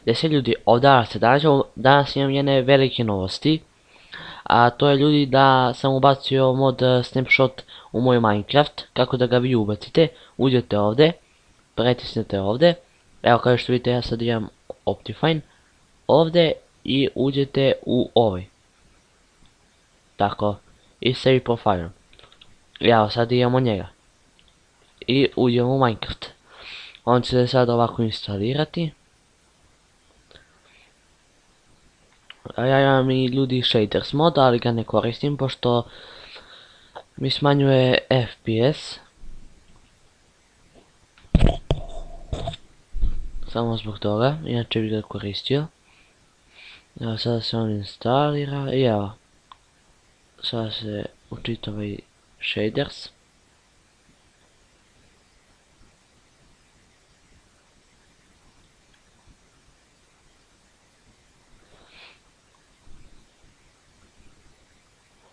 Gdje se ljudi ovdje se danas imam jedne velike novosti. A to je ljudi da sam ubacio mod snapshot u moj Minecraft. Kako da ga vi ubacite? Uđete ovdje, pritisnete ovdje. Evo kao što vidite ja sad imam Optifine. Ovdje i uđete u ovaj. Tako. I save profile. Evo sad imamo njega. I uđemo u Minecraft. On će se sad ovako instalirati. A ja imam i ljudi shaders mod, ali ga ne koristim pošto mi smanjuje FPS. Samo zbog toga, inače bi ga koristio. Evo sada se on instalira i evo. Sada se učitava i shaders.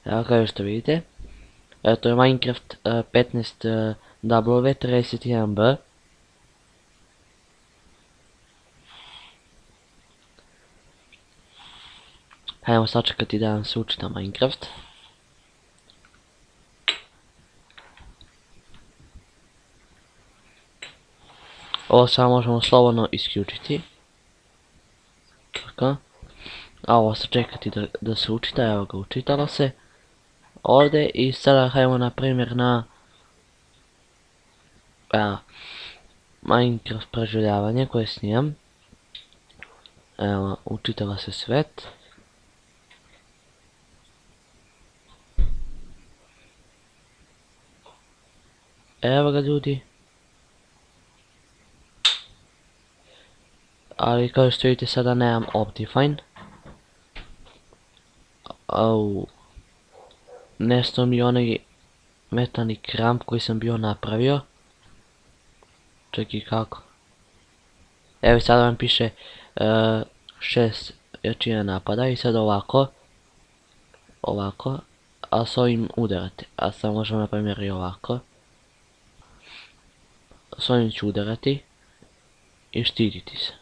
Evo kao što vidite. Evo to je Minecraft 15W31B. Hajmo sačekati da nam se učita Minecraft. Ovo samo možemo slobodno isključiti. Tako. A ovo se čekati da se učita, evo ga učitalo se. Ovdje i sada hajmo na primjer na Minecraft preživljavanje koje snimam. Evo, učitava se svet. Evo ga ljudi. Ali kao što vidite sada nemam Optifine. Nestao mi onaj metalni kramp koji sam bio napravio. Čekaj kako. Evo sada vam piše 6 jačina napada i sad ovako. Ovako. A s ovim udarate. A sad možemo na primjer i ovako. S ovim ću udarati. I štititi se.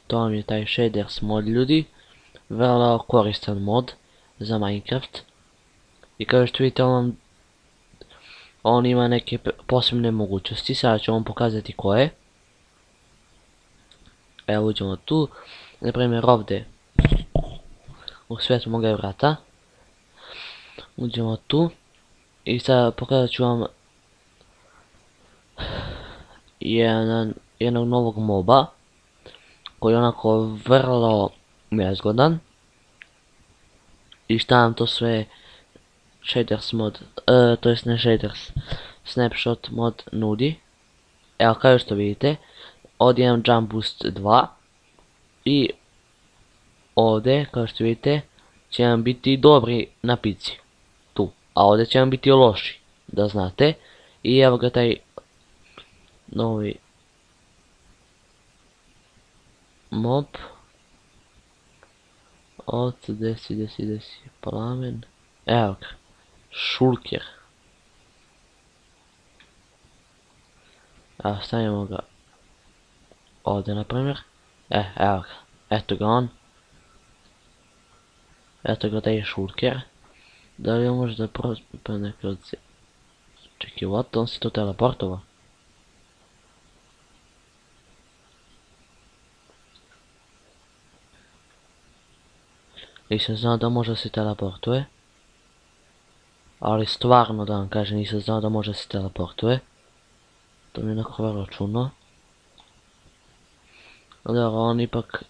To vam je taj shaders mod ljudi. Vrlo koristan mod za Minecraft. I kao što vidite on ima neke posebne mogućnosti. Sada ću vam pokazati koje. Evo uđemo tu. Na primjer ovdje. U svijetu moga vrata. Uđemo tu. I sada pokazat ću vam jednog novog moba. Koji je onako vrlo nezgodan. I šta nam to sve shaders mod, to jest ne shaders, snapshot mod nudi. Evo kao što vidite, ovdje imam jump boost 2. I ovdje kao što vidite će vam biti dobri napici. Tu. A ovdje će vam biti loši, da znate. I evo ga taj novi mob. Ovdje desi plamen. Evo ga. Shulker. Evo stavimo ga ovdje na primjer. Evo ga. Eto ga on. Eto ga taj Shulker. Da li on može da prospne nekad se... Čekaj, what? On se to teleportova. Nisam znao da može se teleportuje. Ali stvarno da vam kažem, nisam znao da može se teleportuje. To mi je onako vrlo čudno. Dobro, on ipak...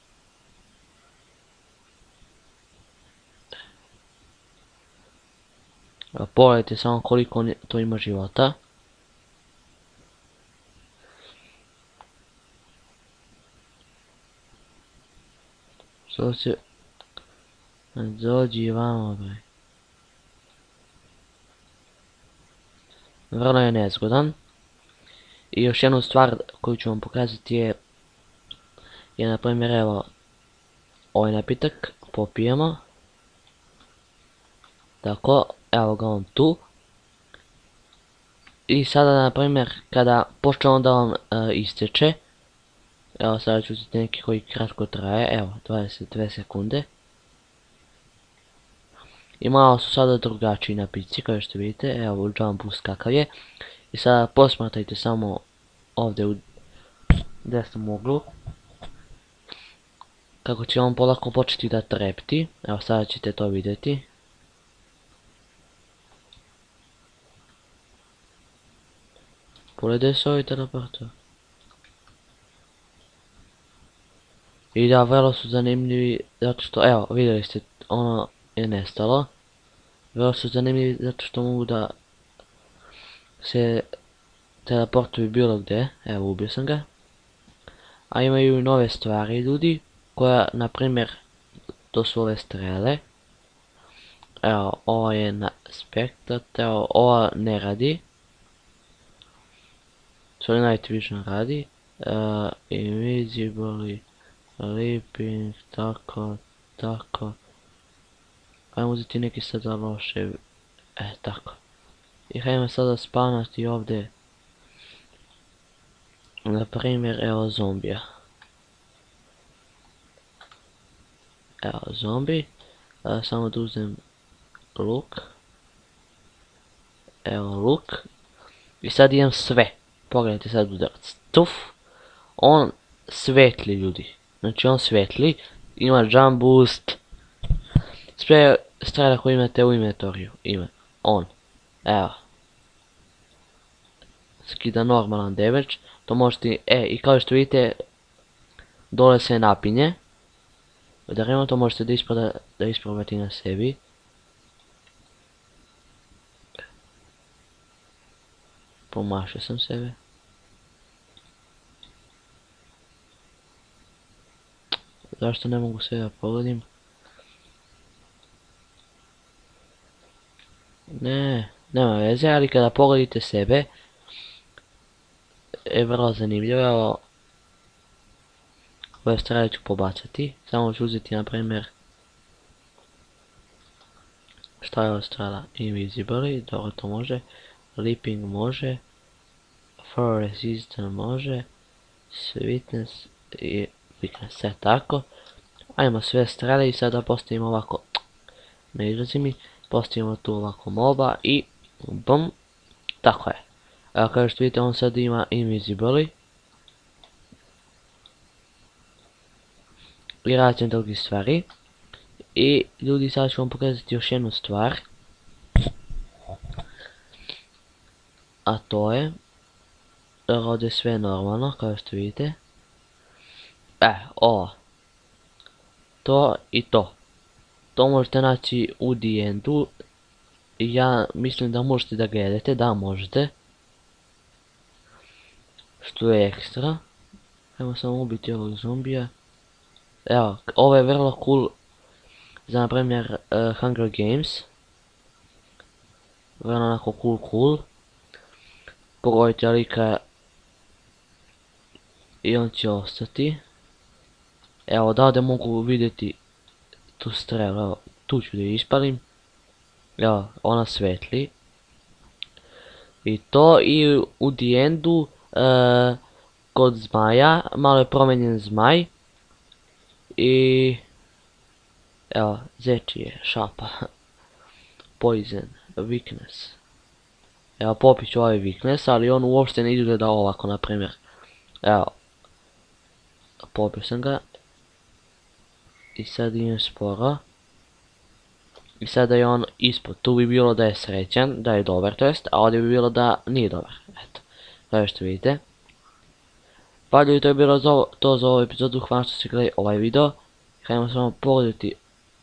Pogledajte samo koliko to ima života. Što se... Dođi vamo bre. Vrlo je nezgodan. I još jednu stvar koju ću vam pokazati je na primjer evo ovaj napitak popijemo. Tako, evo ga on tu. I sada na primjer kada počne on da vam isteče, Evo sada ću uzeti neki koji kratko traje, evo 22 sekunde. I malo su sada drugačiji napici kao što vidite, evo jump boost kakav je. I sada posmatrajte samo ovdje u desnom uglu. Kako će on polako početi da trepti, evo sada ćete to vidjeti. Pogledaj se ovaj teleporter. I da, vrlo su zanimljivi, zato što, evo, vidjeli ste, ono je nestalo. Vrlo su zanimljivi zato što mogu da se teleportuju bilo gdje, evo ubio sam ga. A imaju i nove stvari ljudi, koja, na primjer, to su ove strele. Evo, ovo je na spektat, evo, ova ne radi. Sorry, Night Vision radi. Invisible, Leaping, tako. Ajmo uzeti neki sada loše, tako. I hajmo sada spanati ovdje. Na primjer, evo zombija. Evo zombi. Samo da uzem luk. Evo luk. I sad imam sve. Pogledajte sad udarac. Tuf. On svetli ljudi. Znači on svetli. Ima jump boost. Sve strela koje imate u inventoriju. Ima. On. Evo. Skida normalan damage. To možete, i kao što vidite, dole se napinje. Udarimo, to možete da isprobate na sebi. Pomašio sam sebe. Zašto ne mogu sve da pogodim? Ne, nema veze, ali kada pogodite sebe, je vrlo zanimljivo. Evo, ove strele ću pobacati. Samo ću uzeti, na primjer, šta je ova strela? Invisible, dobro to može. Leaping može. Fire resistant može. Sweetness i weakness, sve tako. Ajmo sve strele i sada postavimo ovako. Ne izlazi mi. Postavimo tu ovako moba i bum. Tako je. Evo kao što vidite on sad ima invisible. I razne drugi stvari. I ljudi, sad ću vam pokazati još jednu stvar. A to je da ovdje sve normalno kao što vidite. Ovo. To i to. To možete naći u The Endu. Ja mislim da možete da gledate, da možete. Što je ekstra. Ajmo samo ubiti ovog zombija. Evo, ovo je vrlo cool za na primjer Hunger Games. Vrlo onako cool. Pogodite lika i on će ostati. Evo, odavde mogu vidjeti tu strelu, evo, tu ću da ispalim. Evo, ona svetli. I to, i u The Endu, kod zmaja, malo je promijenjen zmaj. I evo, zeči je šapa. Poison, weakness. Evo, popit ću ovaj weakness, ali on uopšte ne izgleda ovako, na primjer. Evo, popio sam ga. I sad idem sporo. I sada je on ispod. Tu bi bilo da je srećan, da je dobar, to jest, a ovdje bi bilo da nije dobar. Eto, kao što vidite. Pa ljudi, to je bilo to za ovu epizodu. Hvala što ste gledali ovaj video. Hajmo samo pogledati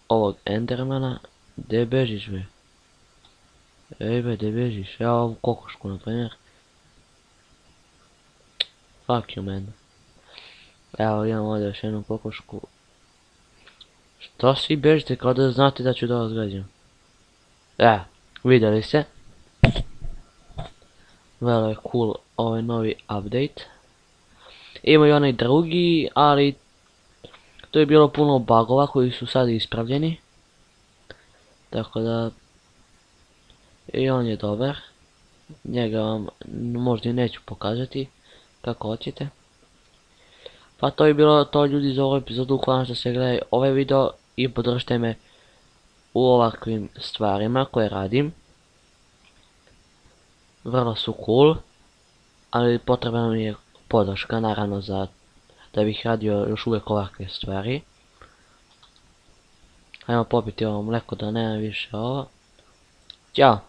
ovog Endermana. Gdje bežiš be? Ej be, gdje bežiš? Ja ovu kokošku, na primjer. Fuck you, man. Evo, imam ovdje još jednu kokošku. Što svi bežite kao da znate da ću da vas gađam? Vidjeli ste. Vrlo je cool ovaj novi update. Ima i onaj drugi, ali to je bilo puno bugova koji su sad ispravljeni. Tako da i on je dobar. Njega vam možda i neću pokazati kako hoćete. Pa to je bilo to ljudi za ovu epizodu, hvala što ste gledali ovaj video i podržite me u ovakvim stvarima koje radim. Vrlo su cool, ali potrebna mi je podrška naravno da bih radio još uvijek ovakve stvari. Ajmo popiti ovo mleko da nema više ovo. Ćao!